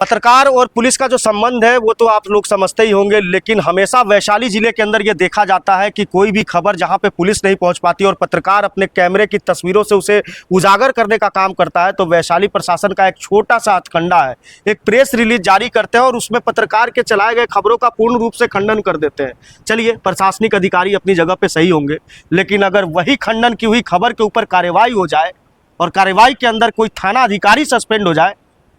पत्रकार और पुलिस का जो संबंध है वो तो आप लोग समझते ही होंगे, लेकिन हमेशा वैशाली जिले के अंदर ये देखा जाता है कि कोई भी खबर जहां पे पुलिस नहीं पहुंच पाती और पत्रकार अपने कैमरे की तस्वीरों से उसे उजागर करने का काम करता है, तो वैशाली प्रशासन का एक छोटा सा हथकंडा है, एक प्रेस रिलीज जारी करते हैं और उसमें पत्रकार के चलाए गए खबरों का पूर्ण रूप से खंडन कर देते हैं। चलिए, प्रशासनिक अधिकारी अपनी जगह पर सही होंगे, लेकिन अगर वही खंडन की हुई खबर के ऊपर कार्रवाई हो जाए और कार्रवाई के अंदर कोई थाना अधिकारी सस्पेंड हो जाए,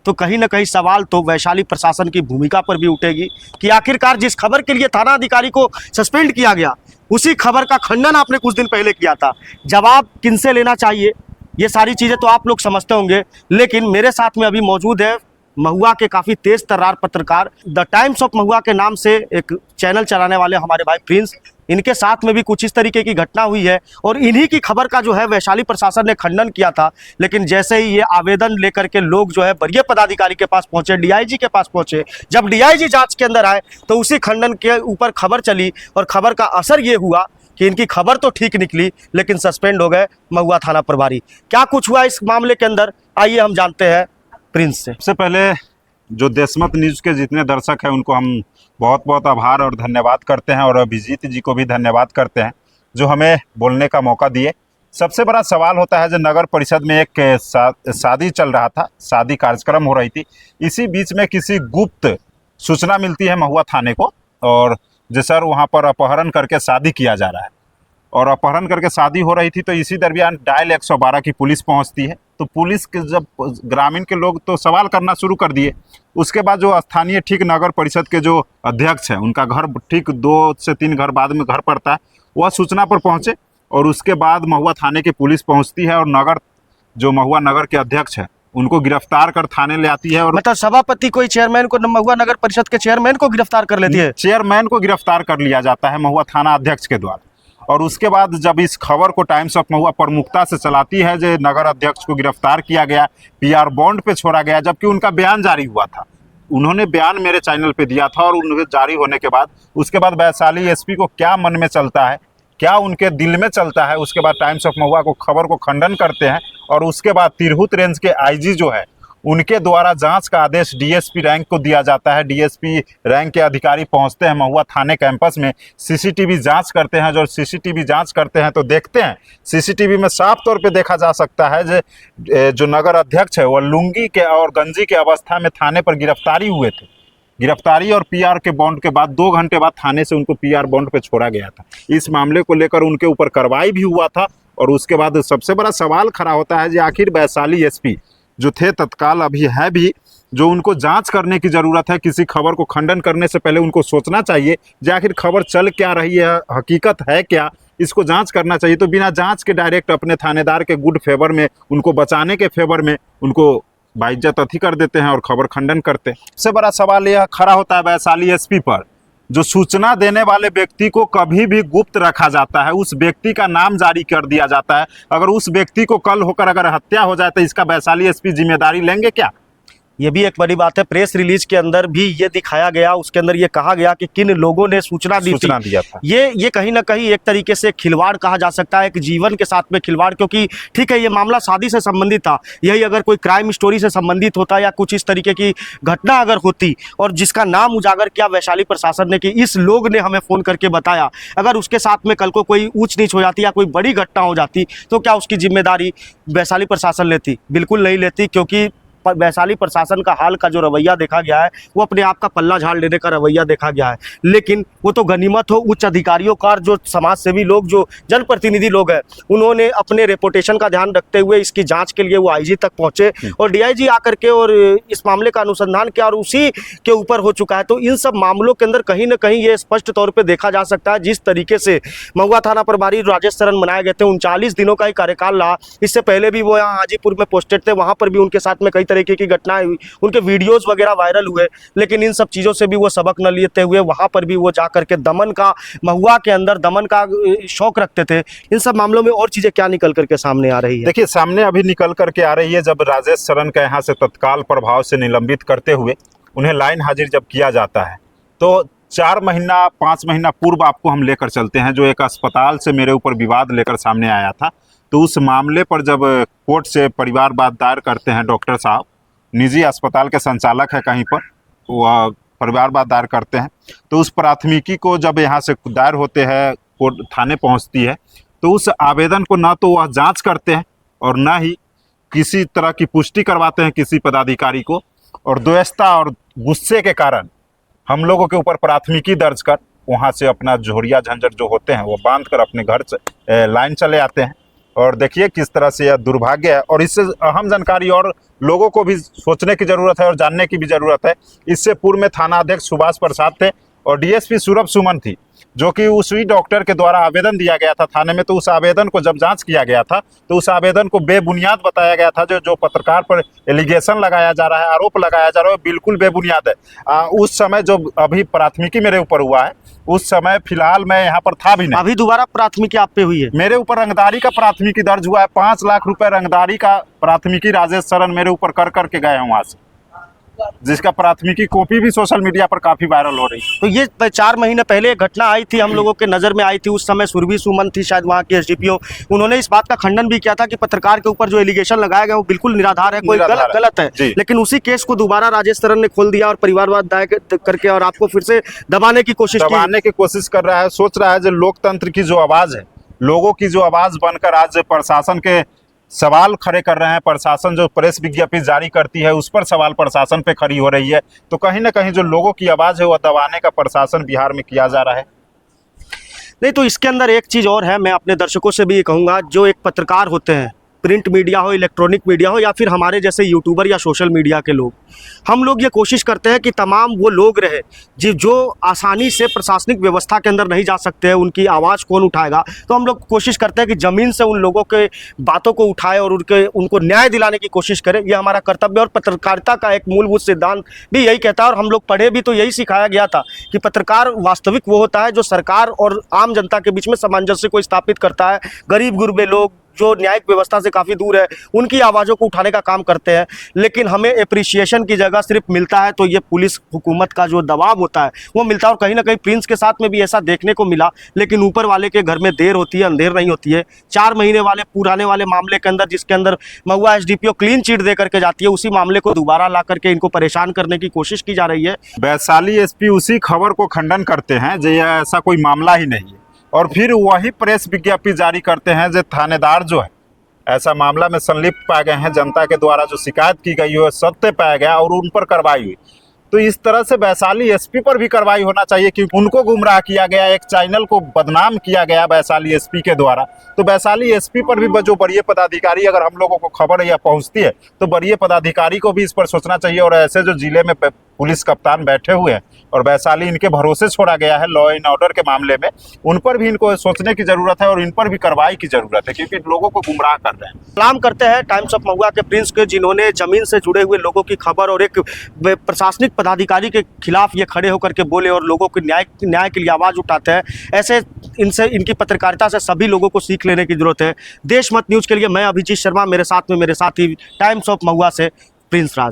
तो कहीं ना कहीं सवाल तो वैशाली प्रशासन की भूमिका पर भी उठेगी कि आखिरकार जिस खबर के लिए थाना अधिकारी को सस्पेंड किया गया, उसी खबर का खंडन आपने कुछ दिन पहले किया था। जवाब किनसे लेना चाहिए, ये सारी चीज़ें तो आप लोग समझते होंगे, लेकिन मेरे साथ में अभी मौजूद है महुआ के काफ़ी तेज तर्रार पत्रकार, द टाइम्स ऑफ महुआ के नाम से एक चैनल चलाने वाले हमारे भाई प्रिंस। इनके साथ में भी कुछ इस तरीके की घटना हुई है और इन्हीं की खबर का जो है वैशाली प्रशासन ने खंडन किया था, लेकिन जैसे ही ये आवेदन लेकर के लोग जो है वरीय पदाधिकारी के पास पहुंचे, डीआईजी के पास पहुंचे, जब डीआईजी जांच के अंदर आए तो उसी खंडन के ऊपर खबर चली और खबर का असर ये हुआ कि इनकी खबर तो ठीक निकली, लेकिन सस्पेंड हो गए महुआ थाना प्रभारी। क्या कुछ हुआ इस मामले के अंदर, आइए हम जानते हैं प्रिंस से। सबसे पहले जो देशमत न्यूज़ के जितने दर्शक हैं उनको हम बहुत बहुत आभार और धन्यवाद करते हैं, और अभिजीत जी को भी धन्यवाद करते हैं जो हमें बोलने का मौका दिए। सबसे बड़ा सवाल होता है जो नगर परिषद में एक शादी चल रहा था, शादी कार्यक्रम हो रही थी, इसी बीच में किसी गुप्त सूचना मिलती है महुआ थाने को, और जो सर वहाँ पर अपहरण करके शादी किया जा रहा है, और अपहरण करके शादी हो रही थी। तो इसी दरमियान डायल 112 की पुलिस पहुंचती है। तो पुलिस के जब ग्रामीण के लोग तो सवाल करना शुरू कर दिए, उसके बाद जो स्थानीय ठीक नगर परिषद के जो अध्यक्ष हैं, उनका घर ठीक 2 से 3 घर बाद में घर पड़ता है, वह सूचना पर पहुंचे और उसके बाद महुआ थाने की पुलिस पहुंचती है और जो महुआ नगर के अध्यक्ष है उनको गिरफ्तार कर थाने ले आती है। और मतलब सभापति कोई चेयरमैन को, महुआ नगर परिषद के चेयरमैन को गिरफ्तार कर लेती है? चेयरमैन को गिरफ्तार कर लिया जाता है महुआ थाना अध्यक्ष के द्वारा। और उसके बाद जब इस खबर को टाइम्स ऑफ महुआ प्रमुखता से चलाती है जो नगर अध्यक्ष को गिरफ्तार किया गया, पीआर बॉन्ड पे छोड़ा गया, जबकि उनका बयान जारी हुआ था, उन्होंने बयान मेरे चैनल पे दिया था, और उनके जारी होने के बाद उसके बाद वैशाली एसपी को क्या मन में चलता है, क्या उनके दिल में चलता है, उसके बाद टाइम्स ऑफ महुआ को खबर को खंडन करते हैं। और उसके बाद तिरहुत रेंज के आईजी जो है उनके द्वारा जांच का आदेश डीएसपी रैंक को दिया जाता है। डीएसपी रैंक के अधिकारी पहुंचते हैं महुआ थाने कैंपस में, सीसीटीवी जांच करते हैं। जो सीसीटीवी जांच करते हैं तो देखते हैं सीसीटीवी में साफ तौर पे देखा जा सकता है जो नगर अध्यक्ष है वह लुंगी के और गंजी के अवस्था में थाने पर गिरफ्तारी हुए थे। गिरफ्तारी और पीआर के बॉन्ड के बाद 2 घंटे बाद थाने से उनको पीआर बॉन्ड पे छोड़ा गया था। इस मामले को लेकर उनके ऊपर कार्रवाई भी हुआ था। और उसके बाद सबसे बड़ा सवाल खड़ा होता है जो आखिर वैशाली एसपी जो थे तत्काल, अभी है भी, जो उनको जांच करने की ज़रूरत है। किसी खबर को खंडन करने से पहले उनको सोचना चाहिए जो आखिर खबर चल क्या रही है, हकीकत है क्या, इसको जांच करना चाहिए। तो बिना जांच के डायरेक्ट अपने थानेदार के गुड फेवर में, उनको बचाने के फेवर में उनको बाइज्जत अति कर देते हैं और खबर खंडन करते हैं। सबसे बड़ा सवाल यह खड़ा होता है वैशाली एसपी पर, जो सूचना देने वाले व्यक्ति को कभी भी गुप्त रखा जाता है, उस व्यक्ति का नाम जारी कर दिया जाता है। अगर उस व्यक्ति को कल होकर अगर हत्या हो जाए तो इसका वैशाली एसपी जिम्मेदारी लेंगे क्या? ये भी एक बड़ी बात है। प्रेस रिलीज के अंदर भी ये दिखाया गया, उसके अंदर ये कहा गया कि किन लोगों ने सूचना दिया था। ये कहीं ना कहीं एक तरीके से खिलवाड़ कहा जा सकता है, एक जीवन के साथ में खिलवाड़, क्योंकि ठीक है ये मामला शादी से संबंधित था, यही अगर कोई क्राइम स्टोरी से संबंधित होता या कुछ इस तरीके की घटना अगर होती और जिसका नाम उजागर किया वैशाली प्रशासन ने कि इस लोग ने हमें फ़ोन करके बताया, अगर उसके साथ में कल को कोई ऊंच नीच हो जाती या कोई बड़ी घटना हो जाती तो क्या उसकी जिम्मेदारी वैशाली प्रशासन लेती? बिल्कुल नहीं लेती, क्योंकि वैशाली प्रशासन का हाल का जो रवैया देखा गया है वो अपने आप का पल्ला झाड़ लेने का रवैया देखा गया है। लेकिन वो तो गनीमत हो उच्च अधिकारियों का, जो समाज सेवी लोग, जो जनप्रतिनिधि लोग हैं, उन्होंने अपने रेपुटेशन का ध्यान रखते हुए इसकी जांच के लिए वो आईजी तक पहुंचे और डीआईजी आकर के और इस मामले का अनुसंधान किया और उसी के ऊपर हो चुका है। तो इन सब मामलों के अंदर कहीं ना कहीं ये स्पष्ट तौर पर देखा जा सकता है जिस तरीके से महुआ थाना प्रभारी राजेश शरण बनाए गए थे, 39 दिनों का ही कार्यकाल रहा। इससे पहले भी वो यहाँ हाजीपुर में पोस्टेड थे, वहाँ पर भी उनके साथ में कई तरीके की घटनाएं हुई, उनके वीडियोस वगैरह वायरल हुए, लेकिन इन सब चीज़ों से भी वो सबक न लेते हुए वहाँ पर भी वो जा करके दमन का, महुआ के अंदर दमन का शौक रखते थे। इन सब मामलों में और चीज़ें क्या निकल करके सामने आ रही है? देखिए, सामने अभी निकल करके आ रही है जब राजेश शरण के यहाँ से तत्काल प्रभाव से निलंबित करते हुए उन्हें लाइन हाजिर जब किया जाता है, तो 4 महीना 5 महीना पूर्व आपको हम लेकर चलते हैं, जो एक अस्पताल से मेरे ऊपर विवाद लेकर सामने आया था। तो उस मामले पर जब कोर्ट से परिवारवाद दायर करते हैं डॉक्टर साहब, निजी अस्पताल के संचालक है कहीं पर, वह परिवारवाद दायर करते हैं। तो उस प्राथमिकी को जब यहाँ से दायर होते हैं, कोर्ट थाने पहुँचती है, तो उस आवेदन को ना तो वह जांच करते हैं और ना ही किसी तरह की पुष्टि करवाते हैं किसी पदाधिकारी को, और द्वेषता और गुस्से के कारण हम लोगों के ऊपर प्राथमिकी दर्ज कर वहाँ से अपना झोरिया झंझट जो होते हैं वो बांध कर अपने घर से लाइन चले आते हैं। और देखिए किस तरह से यह दुर्भाग्य है, और इससे अहम जानकारी और लोगों को भी सोचने की ज़रूरत है और जानने की भी ज़रूरत है। इससे पूर्व में थाना अध्यक्ष सुभाष प्रसाद थे और डीएसपी सूरभ सुमन थी, जो कि उसी डॉक्टर के द्वारा आवेदन दिया गया था थाने में। तो उस आवेदन को जब जांच किया गया था तो उस आवेदन को बेबुनियाद बताया गया था। जो पत्रकार पर एलिगेशन लगाया जा रहा है, आरोप लगाया जा रहा है, बिल्कुल बेबुनियाद है। उस समय जो अभी प्राथमिकी मेरे ऊपर हुआ है, उस समय फिलहाल मैं यहाँ पर था भी नहीं। अभी दोबारा प्राथमिकी आप पे हुई है? मेरे ऊपर रंगदारी का प्राथमिकी दर्ज हुआ है। 5 लाख रुपए रंगदारी का प्राथमिकी राजेश शरण मेरे ऊपर कर करके गए हैं वहाँ से, जिसका प्राथमिकी कॉपी भी सोशल मीडिया पर काफी वायरल हो रही है। तो ये 4 महीने पहले एक घटना आई थी, हम लोगों के नज़र में आई थी। उस समय सुरभि सुमन थी शायद वहाँ की एसडीपीओ, उन्होंने इस बात का खंडन भी किया था कि पत्रकार के ऊपर जो एलिगेशन लगाया गया वो बिल्कुल निराधार है, कोई गलत है। लेकिन उसी केस को दोबारा राजेश शरण ने खोल दिया और परिवारवाद दायर करके और आपको फिर से दबाने की कोशिश कर रहा है। सोच रहा है जो लोकतंत्र की जो आवाज़ है, लोगों की जो आवाज़ बनकर आज प्रशासन के सवाल खड़े कर रहे हैं, प्रशासन जो प्रेस विज्ञप्ति जारी करती है उस पर सवाल प्रशासन पे खड़ी हो रही है। तो कहीं ना कहीं जो लोगों की आवाज़ है वह दबाने का प्रशासन बिहार में किया जा रहा है। नहीं, तो इसके अंदर एक चीज़ और है, मैं अपने दर्शकों से भी ये कहूँगा, जो एक पत्रकार होते हैं, प्रिंट मीडिया हो, इलेक्ट्रॉनिक मीडिया हो, या फिर हमारे जैसे यूट्यूबर या सोशल मीडिया के लोग, हम लोग ये कोशिश करते हैं कि तमाम वो लोग रहे जो आसानी से प्रशासनिक व्यवस्था के अंदर नहीं जा सकते हैं, उनकी आवाज़ कौन उठाएगा। तो हम लोग कोशिश करते हैं कि ज़मीन से उन लोगों के बातों को उठाए और उनको न्याय दिलाने की कोशिश करें। ये हमारा कर्तव्य और पत्रकारिता का एक मूलभूत सिद्धांत भी यही कहता है। और हम लोग पढ़े भी तो यही सिखाया गया था कि पत्रकार वास्तविक वो होता है जो सरकार और आम जनता के बीच में सामंजस्य को स्थापित करता है। गरीब गुरबे लोग जो न्यायिक व्यवस्था से काफ़ी दूर है, उनकी आवाज़ों को उठाने का काम करते हैं। लेकिन हमें एप्रिसिएशन की जगह सिर्फ मिलता है तो ये पुलिस हुकूमत का जो दबाव होता है वो मिलता है। और कहीं ना कहीं प्रिंस के साथ में भी ऐसा देखने को मिला, लेकिन ऊपर वाले के घर में देर होती है, अंधेर नहीं होती है। 4 महीने वाले पुराने वाले मामले के अंदर, जिसके अंदर महुआ एसडीपीओ क्लीन चिट दे करके जाती है, उसी मामले को दोबारा ला करके इनको परेशान करने की कोशिश की जा रही है। वैशाली एसपी उसी खबर को खंडन करते हैं जो ऐसा कोई मामला ही नहीं है, और फिर वही प्रेस विज्ञप्ति जारी करते हैं जो थानेदार जो है ऐसा मामला में संलिप्त पाए गए हैं, जनता के द्वारा जो शिकायत की गई है सत्य पाया गया और उन पर कार्रवाई हुई। तो इस तरह से वैशाली एसपी पर भी कार्रवाई होना चाहिए, क्योंकि उनको गुमराह किया गया, एक चैनल को बदनाम किया गया वैशाली एसपी के द्वारा। तो वैशाली एसपी पर भी जो वरीय पदाधिकारी, अगर हम लोगों को खबर या पहुंचती है तो वरीय पदाधिकारी को भी इस पर सोचना चाहिए। और ऐसे जो जिले में पुलिस कप्तान बैठे हुए हैं और वैशाली इनके भरोसे छोड़ा गया है लॉ एंड ऑर्डर के मामले में, उन पर भी इनको सोचने की जरूरत है और इन पर भी कार्रवाई की जरूरत है, क्योंकि लोगों को गुमराह कर रहे हैं। सलाम करते हैं टाइम्स ऑफ महुआ के प्रिंस के, जिन्होंने जमीन से जुड़े हुए लोगों की खबर और एक प्रशासनिक पदाधिकारी के खिलाफ ये खड़े होकर के बोले और लोगों की न्याय के लिए आवाज़ उठाते हैं। ऐसे इनकी पत्रकारिता से सभी लोगों को सीख लेने की जरूरत है। देशमत न्यूज़ के लिए मैं अभिजीत शर्मा, मेरे साथ में मेरे साथी टाइम्स ऑफ महुआ से प्रिंस राज।